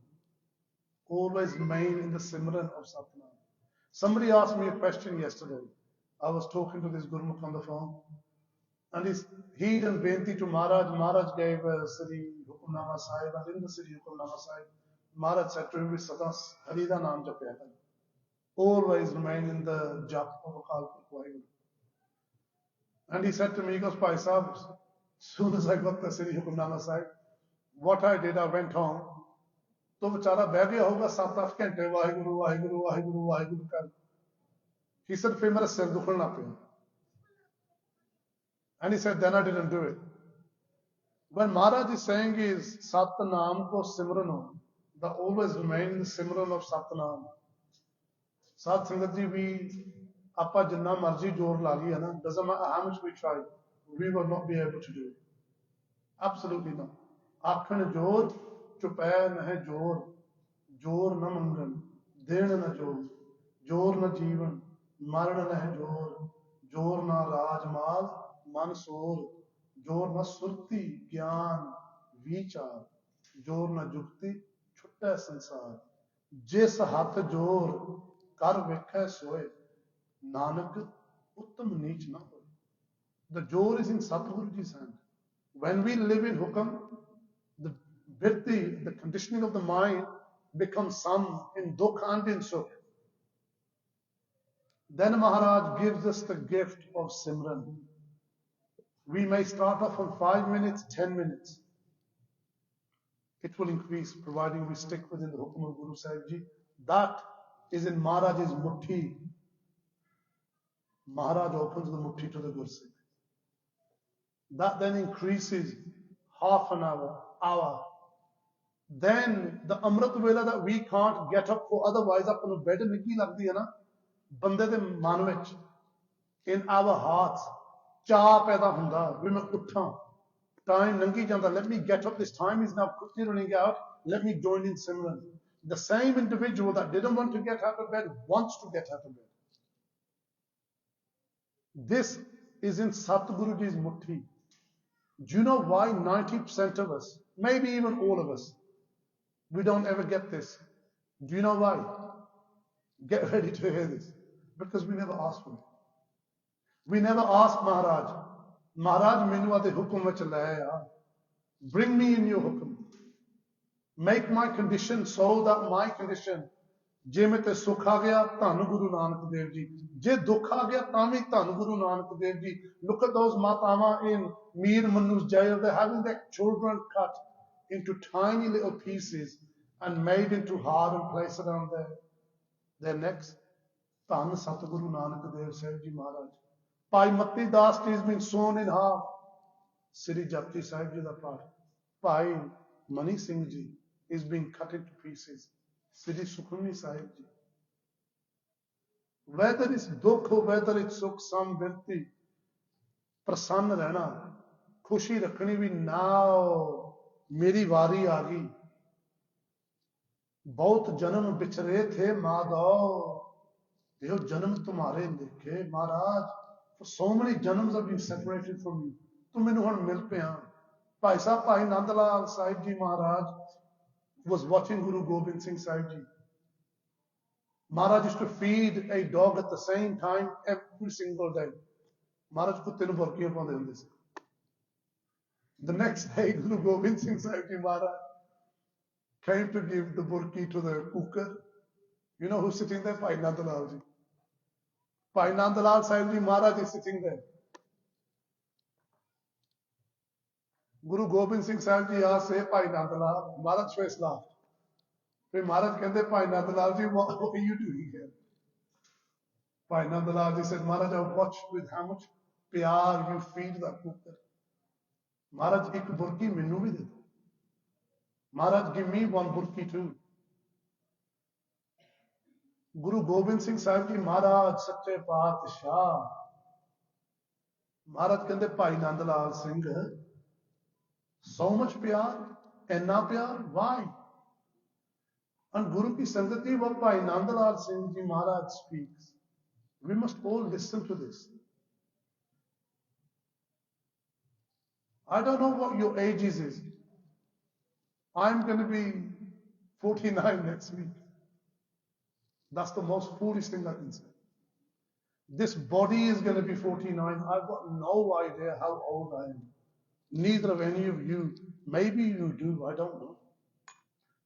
Always remain in the simran of Satnam. Somebody asked me a question yesterday. I was talking to this Gurmukh on the phone. And he done benti to Maharaj. Maharaj gave a Sri Hukamnama Sahib. And in the Sri Hukamnama Sahib, Maharaj said to him, "We Sadas Harida Naam Japya kar. Always remain in the Jap of Akal Purk." And he said to me, he goes, "Bhai Sahib, as soon as I got the Sri Hukamnama Sahib, what I did, I went home. तो बेचारा बह गया होगा 7-8 घंटे वाहिगुरु वाहिगुरु वाहिगुरु वाहिगुरु कर. He said, फिर मेरा सिर दुखन लग पिया. And he said, then I didn't do it. When Maharaj is saying is Satnam ko simrano, that always remain in the simran of Satnam. Sat Sangat ji, we ਆਪਾਂ ਜਿੰਨਾ ਮਰਜ਼ੀ ਜ਼ੋਰ ਲਾ ਲਈਏ ਨਾ, doesn't matter how much we try, we will not be able to do it. Absolutely not. ਆਖਣ ਜੋਰ ਚੁਪੈ ਨਹਿ ਜੋਰ, ਜੋਰ ਨ ਮੰਗਣ ਦੇਣ ਨ ਜੋਰ, ਜੋਰ ਨ ਜੀਵਨ ਮਰਨ ਨਹਿ ਜੋਰ, ਜੋਰ ਨ ਰਾਜ ਮਾਲ ਮਨ ਸੋਰ, ਜੋਰ ਨ ਸੁਰਤੀ ਗਿਆਨ ਵਿਚਾਰ, ਜੋਰ ਨ ਜੁਗਤੀ ਛੁੱਟੈ ਸੰਸਾਰ, ਜਿਸ ਹੱਥ ਜੋਰ ਕਰ ਵੇਖੈ ਸੋਏ, ਨਾਨਕ ਉੱਤਮ ਨੀਚ ਨਾ ਹੋਏ. The jor is in Satguru Ji's hand. When we live in Hukam, the vritti, the conditioning of the mind becomes some in Dukh and in Sukh. Then Maharaj gives us the gift of Simran. We may start off on 5 minutes, 10 minutes. It will increase providing we stick within the Hukum of Guru Sahib Ji. That is in Maharaj's mutti. Maharaj opens the mutti to the Gursikh. That then increases half an hour. Then the Amrit Vela that we can't get up for, otherwise up on a bed nikki lagdi hai na, bande de man vich, in our hearts, cha paida hunda, we main utha, time nangi janda, let me get up, this time is now quickly running out, let me join in Simran. The same individual that didn't want to get out of bed wants to get out of bed. This is in Satguruji's mutti. Do you know why 90% of us, maybe even all of us, we don't ever get this? Do you know why? Get ready to hear this. Because we never ask for it. We never ask Maharaj, Maharaj, minu ade hukum vich le aa. Bring me in your hukum. Make my condition so that my condition, ਜੇ ਮੈਂ ਤੇ ਸੁਖ ਆ ਗਿਆ ਧੰਨ ਗੁਰੂ ਨਾਨਕ ਦੇਵ ਜੀ, ਜੇ ਦੁੱਖ ਆ ਗਿਆ ਤਾਂ ਵੀ ਧੰਨ Guru Nanak Dev ji. Look at those matawa in Mir Manu's jail. They're having their children cut into tiny little pieces and made into hard and placed around their necks. Dhan Satguru Nanak Dev Sahib Ji Maharaj. Bhai Matti Das Ji has been sewn in half. Sri Japji Sahib Ji da part. Bhai Mani Singh Ji is being cut into pieces. Sri Sukhmani Sahib Ji. Whether it's dukh or whether it's sukh, some vritti, prasann rehna, khushi rakhni vi, now meri wari aa gayi. बहुत जन्म बिछरे थे माधव, यो जन्म तुम्हारे लिखे. महाराज, for so many jannams have been separated from you. तुम मैनू हुण मिल पिया. भाई साहब, भाई नंद लाल साहिब जी Maharaj was watching Guru Gobind Singh Sahib Ji. Maharaj used to feed a dog at the same time every single day. Maharaj kutte nu burkiyan paunde hunde se. The next day, Guru Gobind Singh Sahib Ji Maharaj came to give the burki to the cooker. You know who's sitting there? Bhai Nand Lal Ji. Bhai Nand Lal Sahib Ji Maharaj is sitting there. Guru Gobind Singh Sahib Ji asked, "Say, Bhai Nand Lal." Maharaj's face laughed. Then Maharaj said, "Bhai Nand Lal Ji, what are you doing here?" Bhai Nand Lal Ji said, "Maharaj, I've watched with how much pyar you feed that cooker. Maharaj, ek burki minnu bhi de do. Maharaj, give me one burki too." Guru Gobind Singh Sahib Ji Maharaj, Sache Paatshah. Maharaj ਕਹਿੰਦੇ Bhai Nand Lal Singh, so much pyar, enna pyar, why? And Guru Ki Sangat Ji, what Bhai Nandalal Singh Ji Maharaj speaks, we must all listen to this. I don't know what your ages is. I'm going to be 49 next week. That's the most foolish thing I can say. This body is going to be 49. I've got no idea how old I am. Neither of any of you. Maybe you do, I don't know.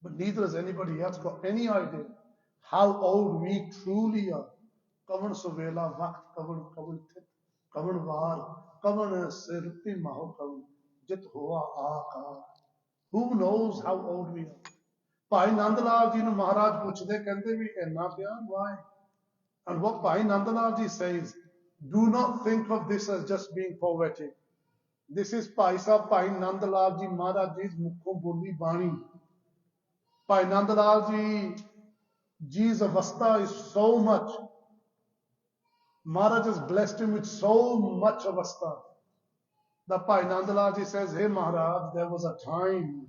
But neither has anybody else got any idea how old we truly are. Kavan Suvela, Vakt, Kavan Tit, Kavan Var, Kavan Sirti Maho Kavan, Jit Hoa Aaka. Who knows how old we are? Bhai Nandalal Ji nu Maharaj puchde kende vi enna pyar, why? And what Bhai Nandalal Ji says, do not think of this as just being poetic. This is Bhai Sahib Bhai Nandalal Ji Maharaj Ji's Mukho Boli Bani. Bhai Nandalal Ji's avastha is so much. Maharaj has blessed him with so much avastha. That Bhai Nandalal Ji says, hey Maharaj, there was a time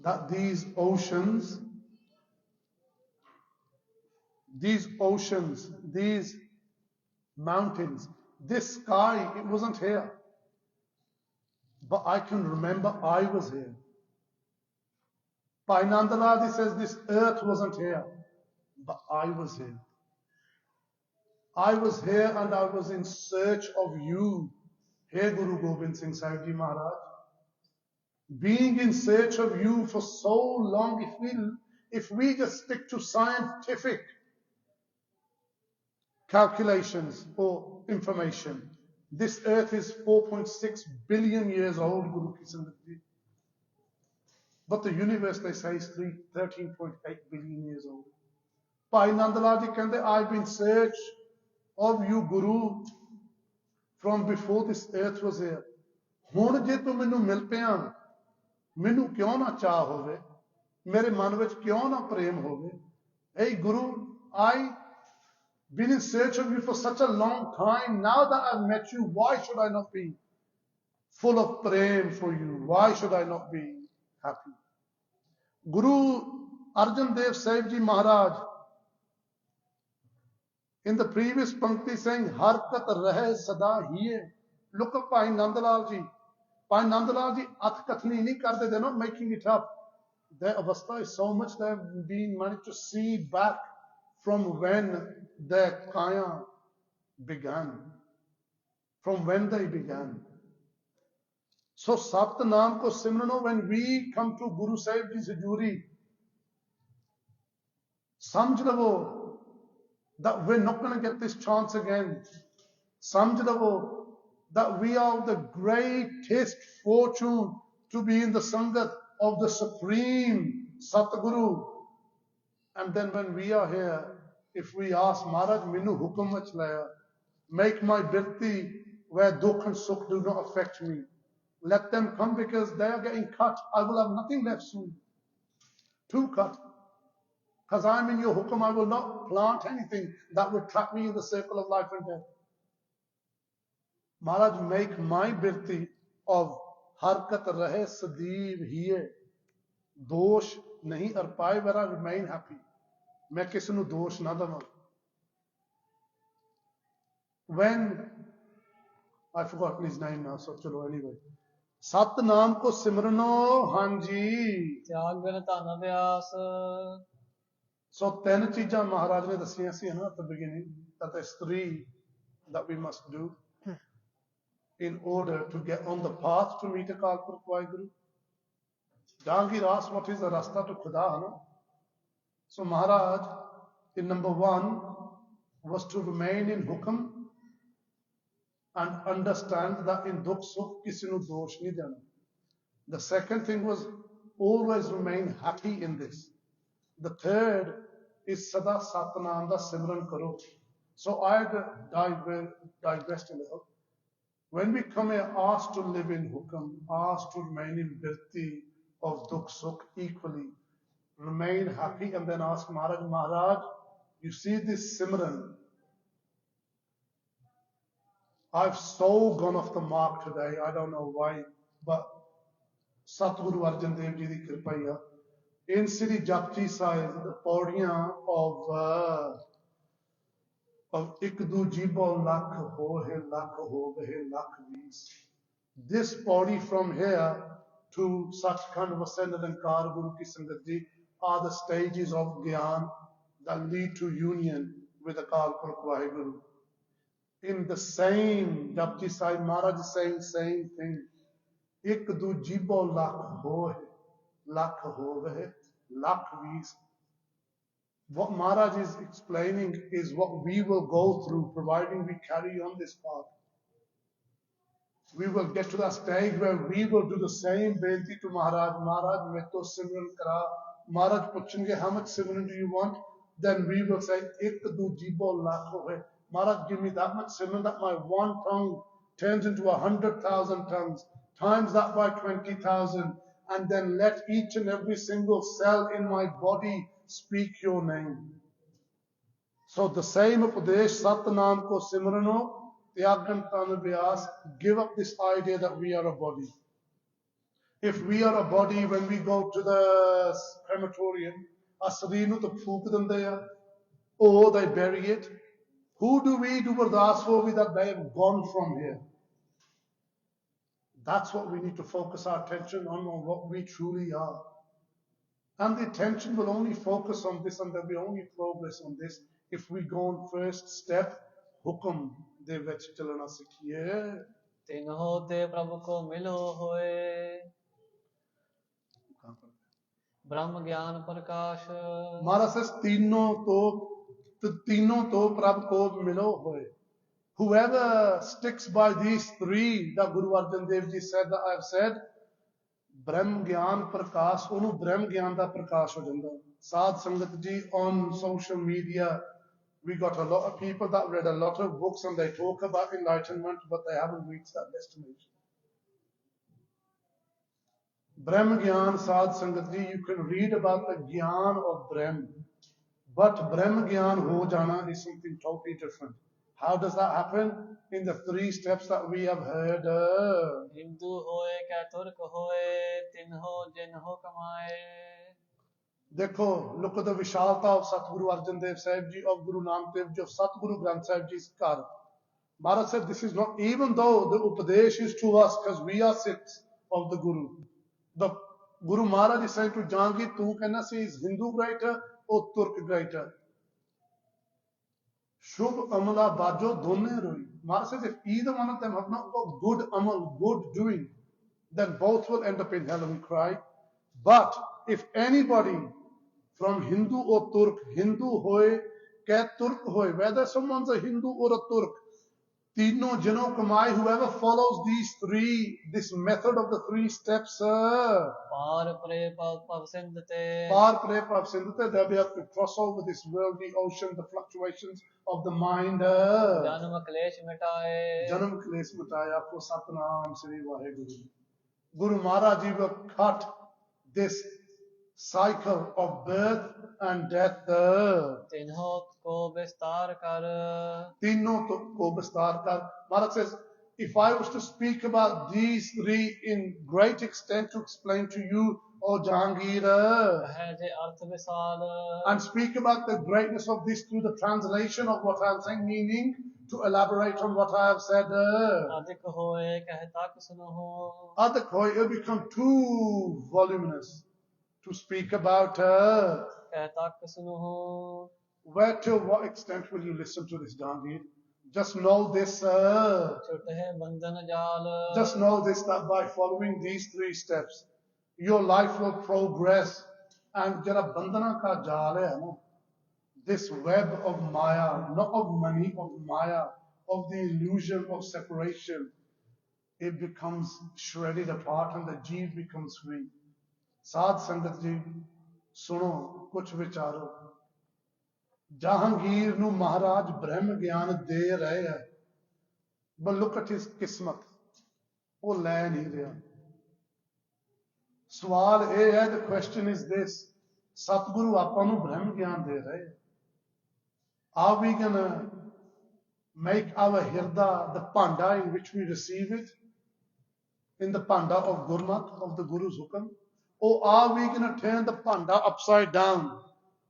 that these oceans, these mountains, this sky, it wasn't here. But I can remember I was here. Bhai Nandalal Ji says this earth wasn't here, but I was here. I was here and I was in search of you. Hey Guru Gobind Singh Sahib Ji Maharaj. Being in search of you for so long, if we just stick to scientific calculations or information, this earth is 4.6 billion years old, Guru Ki Sangat Ji. But the universe, they say, is 13.8 billion years old. Bhai Nandalal Ji kende, I've been in search of you, Guru, from before this earth was here. Hun je tu menu mil piya, menu kyon na chaah hove, mere man vich kyon na prem hove. Hey Guru, I've been in search of you for such a long time. Now that I've met you, why should I not be full of prem for you? Why should I not be happy? Guru Arjan Dev Sahib Ji Maharaj, in the previous pankti saying, Harkat rahe sada hiye. Look at Bhai Nandalal Ji. Bhai Nandalal Ji, at kathni nahi karte, they're not making it up. Their avastha is so much they've been managed to see back from when their kaya began. From when they began. So Sapt Naam ko Simrano, when we come to Guru Sahib Ji's Hajuri, samjh lavo that we're not going to get this chance again. Samjh lavo that we are the greatest fortune to be in the Sangat of the Supreme Satguru. And then when we are here, if we ask Maharaj, Minu Hukum Achlaya, make my birthi where Dukh and Sukh do not affect me. Let them come because they are getting cut. I will have nothing left soon to cut. Because I'm in your hukum, I will not plant anything that would trap me in the circle of life and death. Maharaj, make my birthi of harkat rahe sadeev hiye. Dosh nahi arpaye, where I remain happy. Main kisi nu dosh na davan. When, I've forgotten his name now, so chalo anyway. Sat naam ko simrano, hanji. त्याग बिन धन अभ्यास. So 10 ਚੀਜ਼ਾਂ Maharaj ਨੇ ਦੱਸੀਆਂ ਸੀ ਨਾ at the beginning, that there's 3 that we must do in order to get on the path to meet Akal Purkh Vaheguru. Jahangir asked, what is the rasta to Khuda? No? So Maharaj, in number 1, was to remain in hukum and understand that in dukh sukh kisi nu dosh nahi dena. The second thing was always remain happy in this. The third is Sada Satnam da Simran Karo. So I digressed a little. When we come here asked to live in hukam, asked to remain in birthi of dukh sukh equally, remain happy, and then ask Maharaj, you see this Simran, I've so gone off the mark today, I don't know why, but Satguru Arjan Dev Ji di kripa hai. In Sri Japji Sahib, the Paudiyan of Ikdu Jibo Lakh Ho He Lakh Ho He Lakh Vees. This Paudi from here to such kind of ascended and Kar Guru Ki Sangat Ji are the stages of Gyan that lead to union with the Kal Purkh Vaheguru. In the same Japji Sahib, Maharaj is saying same thing. Ik du jibo lakh ho hai, lakh vees. What Maharaj is explaining is what we will go through, providing we carry on this path. We will get to that stage where we will do the same benti to Maharaj. Maharaj, meto simran kara. Maharaj puchenge, how much simran do you want? Then we will say, Ik du jibo lakh ho hai. Maharaj, give me that much simran that my one tongue turns into 100,000 tongues. Times that by 20,000. And then let each and every single cell in my body speak your name. So the same Upadesh, Satnam ko Simrano, Tyagan Tan Vyas, give up this idea that we are a body. If we are a body, when we go to the crematorium, Asrinu to Phuk Dandaya, or they bury it. Who do we do Ardas for with that they have gone from here? That's what we need to focus our attention on what we truly are. And the attention will only focus on this and there will be only progress on this if we go on first step, hukum de vich chalana sikhiye. तिन्हो ते प्रभु को मिलो होए ब्रह्म ज्ञान प्रकाश. Maharaj says, Tino to prabh ko milo hoye. Whoever sticks by these three that Guru Arjan Dev Ji said, that I have said, Brahmgian Prakash, ਉਹਨੂੰ Brahmgian ਦਾ ਪ੍ਰਕਾਸ਼ ਹੋ ਜਾਂਦਾ. Sadh Sangat Ji on social media, we got a lot of people that read a lot of books and they talk about enlightenment, but they haven't reached that destination. Brahmgian Sadh Sangat Ji, you can read about the Gyan of Brahm, but Brahmgian ho jana is something totally different. How does that happen? In the three steps that we have heard. Hindu होए क्या तुर्क होए तिन्हो जिन्हो कमाए. Dekho, look at the Vishalta of Satguru Arjan Dev Sahib Ji, of Guru Nanak Dev Ji, of Satguru Granth Sahib Ji's Kar. Maharaj said, this is not, even though the Upadesh is to us, because we are Sikhs of the Guru. The Guru Maharaj is saying to Jahangir, tu कहना से is Hindu greater or Turk greater? Shubh amala bajo donne roi. Maharaj says, if either one of them have not got good amal, good doing, then both will end up in hell and cry. But if anybody from Hindu or Turk, Hindu hoye, ke Turk hoye, whether someone's a Hindu or a Turk, Tino Jano Kamai, whoever follows these three, this method of the three steps, पार प्रे पव सिंधते. Par Pre Pav Sindhate, they'll be able to cross over this worldly ocean, the fluctuations of the mind. जन्म क्लेश मिटाए. Janam Kles Mataya Ko Satnam Sri Vaheguru. Guru Maharaj Ji will cut this cycle of birth and death. तिन्हो को विस्तार कर. Tino ko bistar kar. Maharaj says, if I was to speak about these three in great extent to explain to you, O Jahangir, कहे जे अर्थ विशाल. and speak about the greatness of this through the translation of what I am saying, meaning to elaborate on what I have said, अधिक होए कहता किसु न हो. Adakhoy, it will become too voluminous to speak about. कहता किसु न हो. Where till what extent will you listen to this, Jahangir? Just know this, छुट है बंधन जाल. just know this, that by following these three steps, your life will progress. And jara bandhana ka jaal hai na, this web of Maya, not of money, of Maya, of the illusion of separation, it becomes shredded apart and the jeev becomes free. Sadh Sangat Ji, suno, kuch vicharo. Jahangir nu Maharaj Brahm Gyan de rahe hai. But look at his kismat. Oh, ਲੈ ਨਹੀਂ ਰਿਹਾ. ਸਵਾਲ ਇਹ ਹੈ, the question is this, Satguru ਆਪਾਂ ਨੂੰ ਬ੍ਰਹਮ ਗਿਆਨ ਦੇ ਰਹੇ. Are we gonna make our hirda the panda in which we receive it? In the panda of Gurmat, of the Guru's Hukam? Or are we going to turn the panda upside down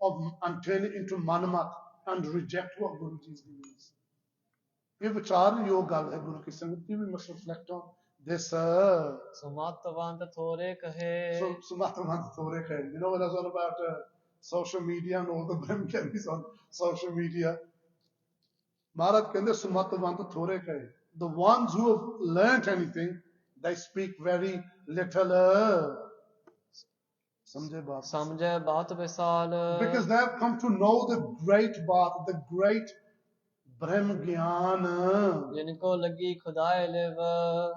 and turn it into manmat and reject what Guruji is giving us? ये विचार योग गल है गुरु की संगत की. We must reflect on this. सुमतवंत थोरे कहे. So Sumatavant Thore Khair. You know what I was on about social media and all the Brahmgian is on social media. Maharaj kende Sumatavant Thore Khair. The ones who have learnt anything, they speak very little. समझे बात विशाल. Because they have come to know the great Baat, the great Brahmgian. जिनको लगी खुदाए live.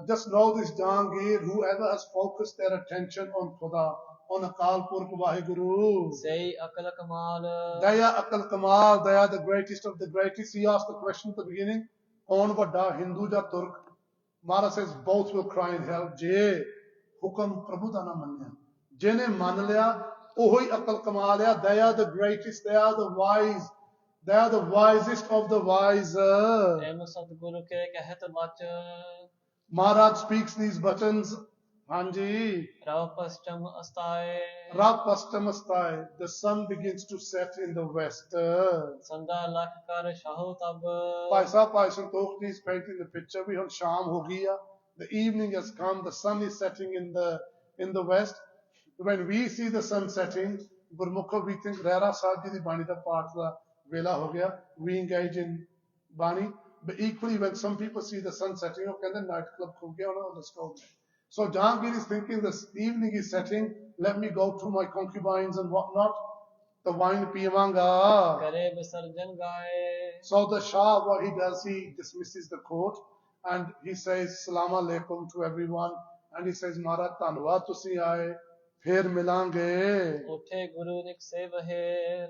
Just know this, Jahangir, whoever has focused their attention on Khuda, on Akal Purkh Vaheguru. सही अकल कमाल. Daya Akal Kamal, they are the greatest of the greatest. He asked the question at the beginning, Kaun Vadda, Hindu ja Turk? Maharaj says, both will cry in hell. Je, Hukam Prabhu da na manya. Jine man liya, ohoi Akal Kamal liya. They are the greatest, they are the wise. They are the wisest of the wise. एम सतगुरु के कहत बच. Maharaj speaks these buttons. Hanji. रव पश्चिम अस्ताए. Rapastamastay. The sun begins to set in the west. संदा लख कर शाहो तब. Paisa Santosh ji is painting the picture. We have Sham ho gaya. The evening has come. The sun is setting in the west. When we see the sun setting, Gurmukha, we think Rera Sahib ji di Bani da Paath da Vela ho gaya. We engage in Bani. But equally, when some people see the sun setting, okay, the nightclub ho gaya, let's go. So Jahangir is thinking this evening is setting. Let me go to my concubines and whatnot. The wine piyamanga. करे विसर्जन गाए. So the Shah, what he does, he dismisses the court and he says, Salam alaikum to everyone. And he says, Maharaj, tanwad tusi aaye, phir milange. उठे गुरु निक से बहेर.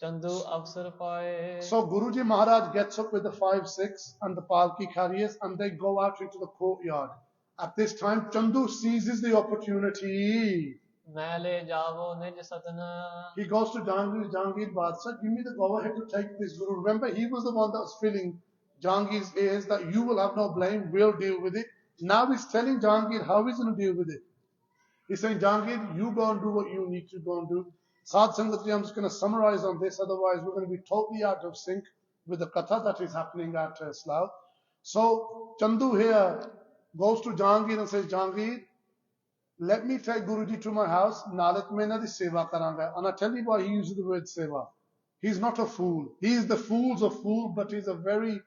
चंदू अवसर पाए. So Guruji Maharaj gets up with the 5-6 and the palki carriers and they go out into the courtyard. At this time, Chandu seizes the opportunity. मैले जावो निज सदन. He goes to Jahangir Badshah, give me the go ahead to take this Guru. Remember, he was the one that was filling Jahangir's ears that you will have no blame, we'll deal with it. Now he's telling Jahangir how he's going to deal with it. He's saying, Jahangir, you go and do what you need to go and do. Sadh Sangatri, I'm just going to summarize on this, otherwise we're going to be totally out of sync with the katha that is happening at Slough. So, Chandu here goes to Jahangir and says, Jahangir, let me take Guruji to my house, nalat mein na di seva karanga. And I tell you why he uses the word seva. He's not a fool. He is the fool's a fool, but he's a very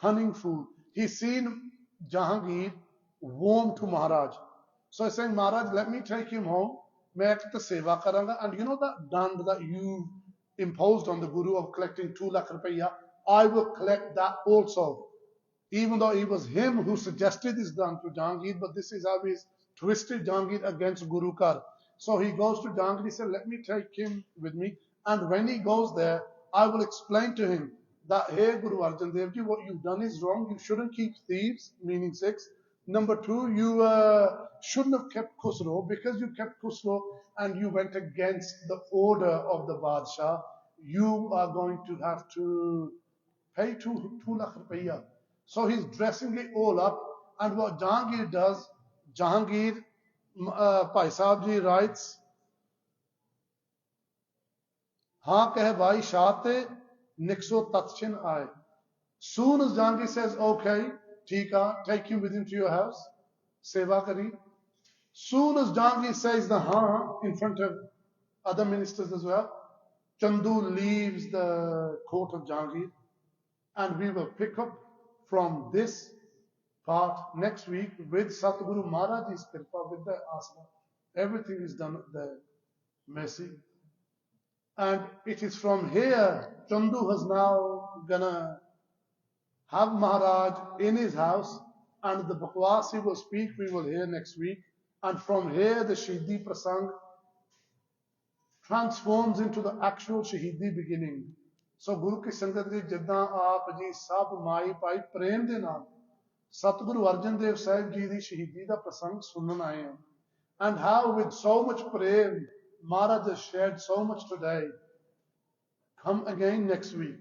cunning fool. He's seen Jahangir warm to Maharaj. So he's saying, Maharaj, let me take him home. Main the seva karanga. And you know that dand that you imposed on the Guru of collecting 2 lakh rupiah, I will collect that also. Even though it was him who suggested this dand to Jahangir, but this is how he's twisted Jahangir against Guru Kar. So he goes to Jahangir, he said, let me take him with me. And when he goes there, I will explain to him that, hey Guru Arjan Dev Ji, what you've done is wrong. You shouldn't keep thieves, meaning 6. Number 2, you shouldn't have kept Khusro. Because you kept Khusro and you went against the order of the Badshah, you are going to have to pay 2 lakh rupiah. So he's dressing it all up. And what Jahangir does, Jahangir, Bhai Sahib ji writes, Haan keh bhai shate, nikso tatshin aaye. Soon as Jahangir says, okay, Tika, take him with him to your house, seva kari. Soon as Jahangir says the haan in front of other ministers as well, Chandu leaves the court of Jahangir, and we will pick up from this part next week with Satguru Maharaj's Kripa, with the asana. Everything is done at the mercy. And it is from here, Chandu has now gonna have Maharaj in his house, and the Bakwas he will speak, we will hear next week. And from here, the Shaheedi Prasang transforms into the actual Shaheedi beginning. So Guru Ki Sangat ji, Jidda Aap Ji Sab Mai Pai Prem De Naal Satguru Arjan Dev Sahib Ji di Shaheedi da Prasang sunan aaye hain. And how with so much prem Maharaj has shared so much today. Come again next week.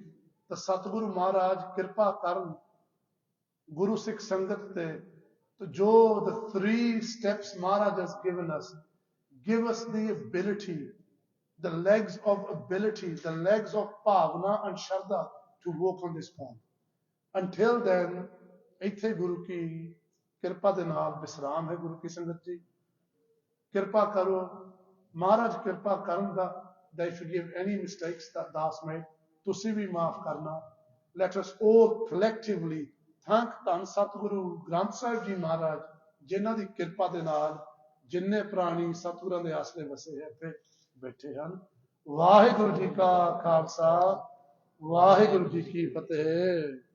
The Satguru Maharaj Kirpa Karan Guru Sikh Sangat Te. So jo the 3 steps Maharaj has given us. Give us the ability, the legs of ability, the legs of bhavna and shraddha to walk on this path. Until then, ਇੱਥੇ ਗੁਰੂ ਕੀ ਕਿਰਪਾ ਦੇ ਨਾਲ ਵਿਸਰਾਮ ਹੈ। ਗੁਰੂ ਕੀ ਸੰਗਤ ਜੀ, ਕਿਰਪਾ ਕਰੋ, ਮਹਾਰਾਜ ਕਿਰਪਾ ਕਰਨ ਦਾ, they forgive any mistakes that Das made, ਤੁਸੀਂ ਵੀ ਮਾਫ ਕਰਨਾ। Let us all collectively thank ਧੰਨ ਸਤਿਗੁਰੂ ਗ੍ਰੰਥ ਸਾਹਿਬ ਜੀ ਮਹਾਰਾਜ, ਜਿਨ੍ਹਾਂ ਦੀ ਕਿਰਪਾ ਦੇ ਨਾਲ ਜਿੰਨੇ ਪ੍ਰਾਣੀ ਸਤਿਗੁਰਾਂ ਦੇ ਆਸਰੇ ਵਸੇ ਹੈ ਇੱਥੇ ਬੈਠੇ ਹਨ। ਵਾਹਿਗੁਰੂ ਜੀ ਕਾ ਖਾਲਸਾ, ਵਾਹਿਗੁਰੂ ਜੀ ਕੀ ਫਤਿਹ।